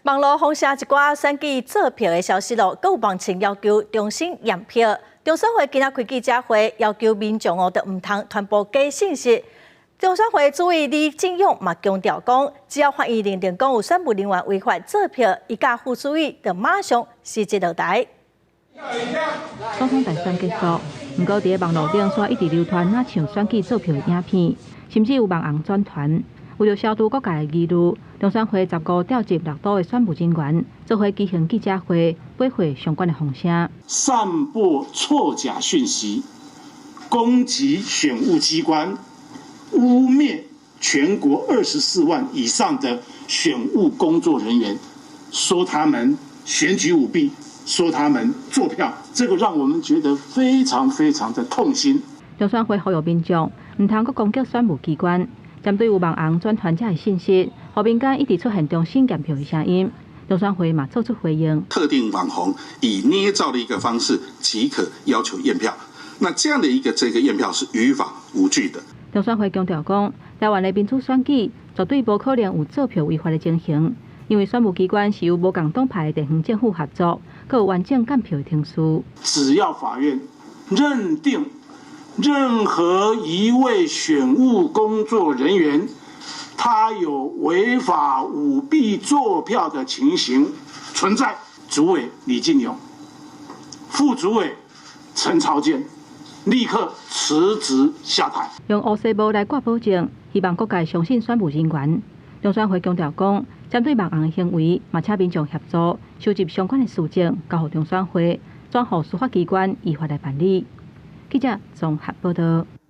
网络轰下一寡选举作票的消息咯，各有网情要求重新验票。中选会今仔开记者会，要求民众都唔通传播假信息。中选会主委李进勇嘛强调讲，只要发现认定讲有选务人员违法作票，伊甲副主委就马上辞职落台。总统大选结束，不过伫网络顶却一直流传那像选举作票的影片，甚至有网红转传。为了消除各界的疑虑，中选会15调集6都的选务人员，做伙举行记者会，驳回相关的风声。散播错假讯息，攻击选务机关，污蔑全国24万以上的选务工作人员，说他们选举舞弊，说他们作票，这个让我们觉得非常非常的痛心。中选会呼吁民众唔通阁攻击选务机关。针对有网红转传这的信息，后民间一直出现重新验票的声音。中选会嘛做出回应，特定网红以捏造的一个方式即可要求验票，那这样的一个验票是于法无据的。中选会强调讲，台湾的民主选举绝对无可能有作票违法的情形，因为选务机关是由无共党派的地方政府合作，佮有完整监票的程序。只要法院认定任何一位选务工作人员，他有违法舞弊作票的情形存在，主委李进勇、副主委陈朝健立刻辞职下台。用乌西帽来挂保证，希望各界相信选务人员。中选会强调讲，针对网红的行为，嘛请民众协助收集相关的事证，交予中选会，转予司法机关依法来办理。记者综合报道。